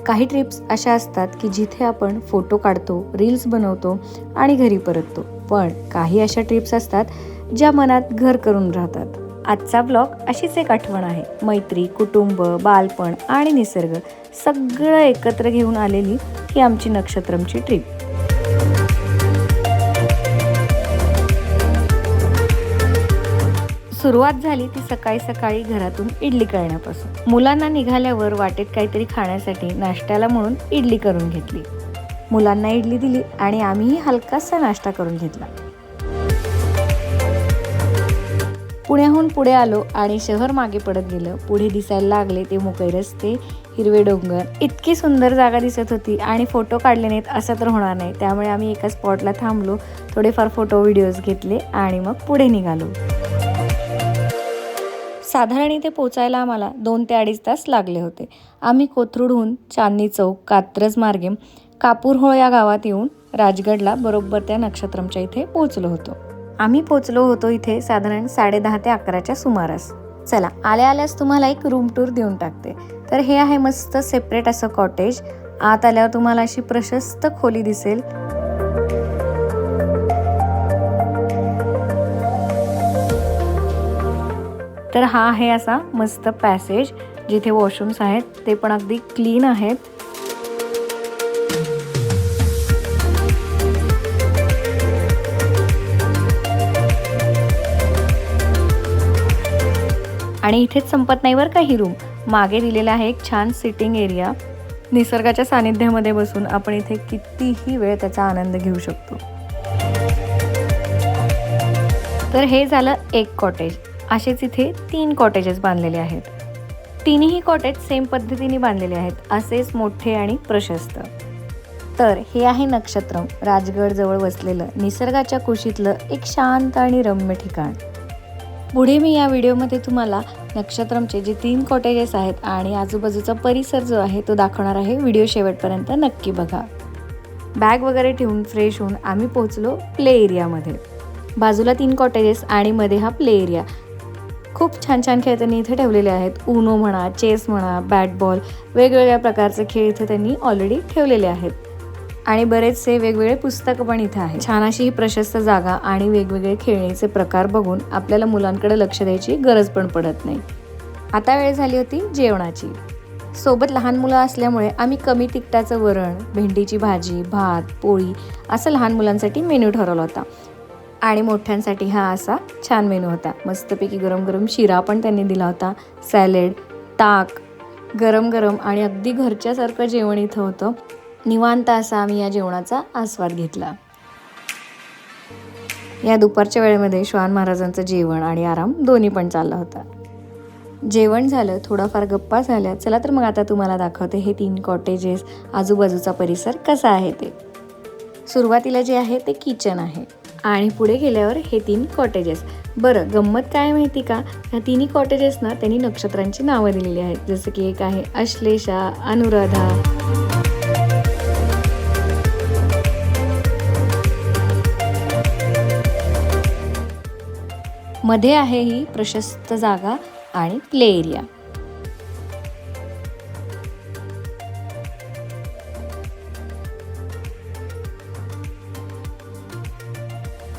काही ट्रिप्स अशा असतात की जिथे आपण फोटो काढतो, रील्स बनवतो आणि घरी परततो, पण काही अशा ट्रिप्स असतात ज्या मनात घर करून राहतात. आजचा ब्लॉग अशीच एक आठवण आहे. मैत्री, कुटुंब, बालपण आणि निसर्ग सगळं एकत्र घेऊन आलेली ही आमची नक्षत्रमची ट्रिप. सुरुवात झाली ती सकाळी सकाळी घरातून इडली करण्यापासून. मुलांना निघाल्यावर वाटेत काहीतरी खाण्यासाठी नाश्त्याला म्हणून इडली करून घेतली. मुलांना इडली दिली आणि आम्हीही हलकासा नाश्ता करून घेतला. पुण्याहून पुढे आलो आणि शहर मागे पडत गेलं. पुढे दिसायला लागले ते मोकळे रस्ते, हिरवे डोंगर. इतकी सुंदर जागा दिसत होती आणि फोटो काढले नाहीत असं तर होणार नाही, त्यामुळे आम्ही एका स्पॉटला थांबलो, थोडेफार फोटो व्हिडिओज घेतले आणि मग पुढे निघालो. साधारण इथे पोचायला आम्हाला 2 ते 2.5 तास लागले होते. आम्ही कोथरूडहून चांदणी चौक, कात्रज मार्गे कापूरहोळ या गावात येऊन राजगडला बरोबर त्या नक्षत्रमच्या इथे पोचलो होतो. आम्ही पोचलो होतो इथे साधारण 10:30 ते 11च्या सुमारास. चला, आल्या आल्यास तुम्हाला एक रूम टूर देऊन टाकते. तर हे आहे मस्त सेपरेट असं कॉटेज. आत आल्यावर तुम्हाला अशी प्रशस्त खोली दिसेल. तर हा आहे असा मस्त पॅसेज, जिथे वॉशरूम्स आहेत, ते पण अगदी क्लीन आहेत. आणि इथेच संपत नाही बरं का ही रूम. मागे दिलेला आहे एक छान सिटिंग एरिया. निसर्गाच्या सानिध्यामध्ये बसून आपण इथे कितीही वेळ त्याचा आनंद घेऊ शकतो. तर हे झालं एक कॉटेज. असेच इथे 3 कॉटेजेस बांधलेले आहेत. तिन्ही कॉटेज सेम पद्धतीने बांधलेले आहेत, असेच मोठे आणि प्रशस्त. तर हे आहे नक्षत्रम, राजगड जवळ वसलेलं निसर्गाच्या कुशीतलं एक शांत आणि रम्य ठिकाण. पुढे मी या व्हिडिओमध्ये तुम्हाला नक्षत्रमचे जे 3 कॉटेजेस आहेत आणि आजूबाजूचा परिसर जो आहे तो दाखवणार आहे. व्हिडिओ शेवटपर्यंत नक्की बघा. बॅग वगैरे ठेवून फ्रेश होऊन आम्ही पोहोचलो प्ले एरियामध्ये. बाजूला 3 कॉटेजेस आणि मध्ये हा प्ले एरिया. खूप छान छान खेळ त्यांनी इथे ठेवलेले आहेत. उनो म्हणा, चेस म्हणा, बॅट बॉल, वेगवेगळ्या प्रकारचे खेळ इथे त्यांनी ऑलरेडी ठेवलेले आहेत. आणि बरेचसे वेगवेगळे पुस्तकं पण इथे आहेत. छान अशी ही प्रशस्त जागा आणि वेगवेगळे खेळणीचे प्रकार बघून आपल्याला मुलांकडे लक्ष द्यायची गरज पण पडत नाही. आता वेळ झाली होती जेवणाची. सोबत लहान मुलं असल्यामुळे आम्ही कमी तिखटाचं वरण, भेंडीची भाजी, भात, पोळी असं लहान मुलांसाठी मेन्यू ठरवला होता. आणि मोठ्यांसाठी हा असा छान मेनू होता. मस्तपैकी गरम गरम शिरा पण त्यांनी दिला होता, सॅलेड, ताक, गरम गरम आणि अगदी घरच्यासारखं जेवण इथं होतं. निवांत असा आम्ही या जेवणाचा आस्वाद घेतला. या दुपारच्या वेळेमध्ये श्वान महाराजांचं जेवण आणि आराम दोन्ही पण चालला होता. जेवण झालं, थोडाफार गप्पा झाल्या. चला तर मग आता तुम्हाला दाखवते हे 3 कॉटेजेस, आजूबाजूचा परिसर कसा आहे ते. सुरुवातीला जे आहे ते किचन आहे आणि पुढे गेल्यावर हे 3 कॉटेजेस. बरं, गंमत काय माहिती का, ह्या 3 कॉटेजेसना त्यांनी नक्षत्रांची नावं दिलेली आहेत. जसं की एक आहे अश्लेषा, अनुराधा. मध्ये आहे ही प्रशस्त जागा आणि प्ले एरिया.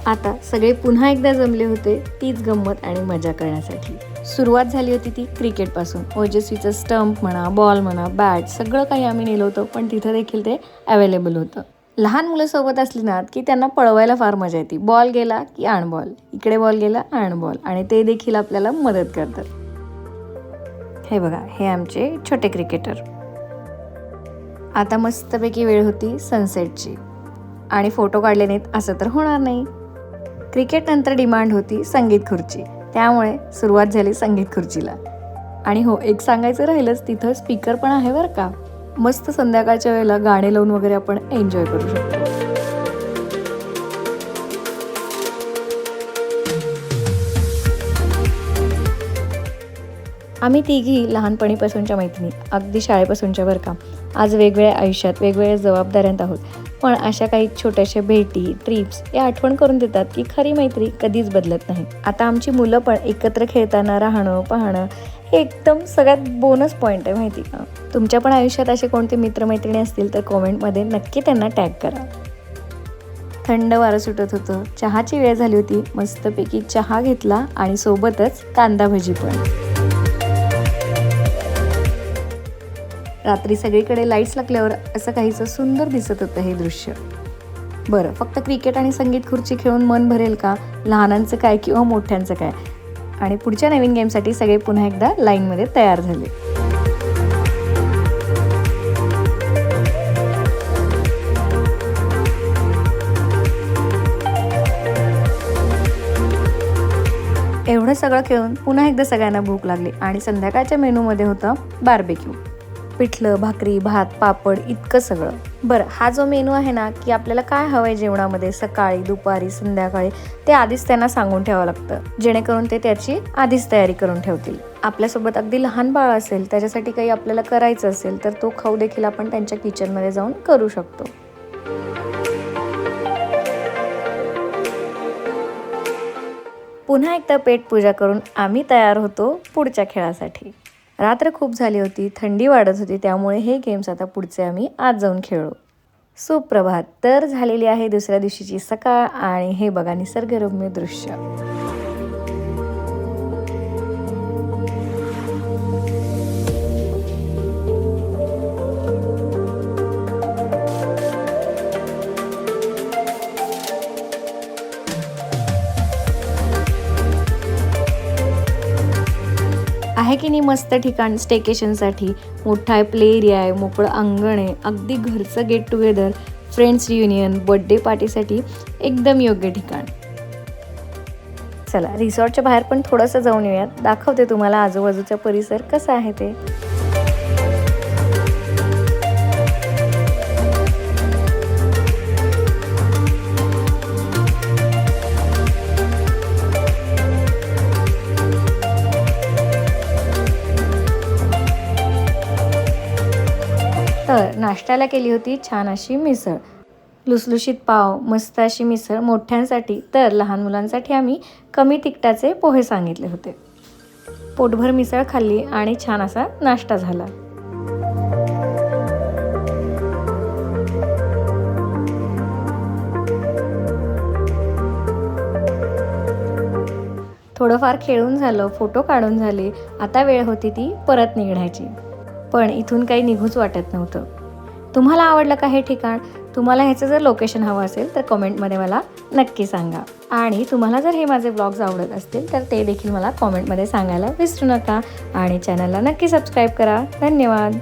आता सगळे पुन्हा एकदा जमले होते तीच गंमत आणि मजा करण्यासाठी. सुरुवात झाली होती ती क्रिकेटपासून. ओजस्वीचं स्टंप म्हणा, बॉल म्हणा, बॅट सगळं काही आम्ही नेलं होतं, पण तिथं देखील ते अवेलेबल होतं. लहान मुलं सोबत असली ना की त्यांना पळवायला फार मजा येते. बॉल गेला की आण बॉल, इकडे बॉल गेला आण बॉल, आणि ते देखील आपल्याला मदत करतात. हे बघा, हे आमचे छोटे क्रिकेटर. आता मस्तपैकी वेळ होती सनसेटची आणि फोटो काढले नाहीत असं तर होणार नाही. क्रिकेट नंतर डिमांड होती संगीत खुर्ची, त्यामुळे सुरुवात झाली संगीत खुर्चीला. आणि हो, एक सांगायचं राहिलंच, तिथं स्पीकर पण आहे बरं का. मस्त संध्याकाळच्या वेळेला गाणे लावून वगैरे आपण एन्जॉय करू शकतो. आम्ही तिघी लहानपणीपासूनच्या मैत्रिणी, अगदी शाळेपासूनच्या बरं का. आज वेगवेगळ्या आयुष्यात वेगवेगळ्या जबाबदाऱ्यांत आहोत, पण अशा काही छोट्याशा भेटी, ट्रिप्स या आठवण करून देतात की खरी मैत्री कधीच बदलत नाही. आता आमची मुलं पण एकत्र खेळताना राहणं, पाहणं हे एकदम सगळ्यात बोनस पॉईंट आहे माहिती का. तुमच्या पण आयुष्यात असे कोणते मित्रमैत्रिणी असतील तर कॉमेंटमध्ये नक्की त्यांना टॅग करा. थंड वारं सुटत होतं, चहाची वेळ झाली होती. मस्तपैकी चहा घेतला आणि सोबतच कांदा भजी पण. रात्री सगळीकडे लाईट्स लागल्यावर असं काहीसं सुंदर दिसत होतं हे दृश्य. बरं, फक्त क्रिकेट आणि संगीत खुर्ची खेळून मन भरेल का? लहानांचं काय किंवा मोठ्यांचं काय? आणि पुढच्या नवीन गेमसाठी सगळे पुन्हा एकदा लाईनमध्ये तयार झाले. एवढं सगळं खेळून पुन्हा एकदा सगळ्यांना भूक लागली आणि संध्याकाळच्या मेनूमध्ये होतं बार्बेक्यू. पिठलं, भाकरी, भात, पापड इतकं सगळं. बरं, हा जो मेनू आहे ना की आपल्याला काय हवं आहे जेवणामध्ये सकाळी, दुपारी, संध्याकाळी ते आधीच त्यांना सांगून ठेवावं लागतं, जेणेकरून ते त्याची आधीच तयारी करून ठेवतील. आपल्यासोबत अगदी लहान बाळ असेल, त्याच्यासाठी काही आपल्याला करायचं असेल तर तो खाऊ देखील आपण त्यांच्या किचनमध्ये जाऊन करू शकतो. पुन्हा एकदा पेटपूजा करून आम्ही तयार होतो पुढच्या खेळासाठी. रात्र खूप झाली होती, थंडी वाढत होती, त्यामुळे हे गेम्स आता पुढचे आम्ही आज जाऊन खेळलो. सुप्रभात. तर झालेली आहे दुसऱ्या दिवशीची सकाळ आणि हे बघा निसर्गरम्य दृश्य. आहे की नाही मस्त ठिकाण स्टेकेशनसाठी. मोठा आहे, प्ले एरिया आहे, मोकळं अंगण आहे, अगदी घरचं get together, friends reunion, birthday पार्टीसाठी एकदम योग्य ठिकाण. चला रिसॉर्टच्या बाहेर पण थोडंसं जाऊन येऊयात, दाखवते तुम्हाला आजूबाजूचा परिसर कसा आहे ते. तर नाश्त्याला केली होती छान अशी मिसळ, लुसलुशीत पाव, मस्त अशी मिसळ मोठ्यांसाठी. तर लहान मुलांसाठी आम्ही कमी तिखटाचे पोहे सांगितले होते. पोटभर मिसळ खाल्ली आणि छान असा नाश्ता झाला. थोडंफार खेळून झालं, फोटो काढून झाले. आता वेळ होती ती परत निघण्याची, पण इथून काही निघूच वाटत नव्हतं. तुम्हाला आवडलं का हे ठिकाण? तुम्हाला ह्याचं जर लोकेशन हवं असेल तर कमेंटमध्ये मला नक्की सांगा. आणि तुम्हाला जर हे माझे ब्लॉग्स आवडत असतील तर ते देखील मला कमेंटमध्ये सांगायला विसरू नका. आणि चॅनलला नक्की सबस्क्राईब करा. धन्यवाद.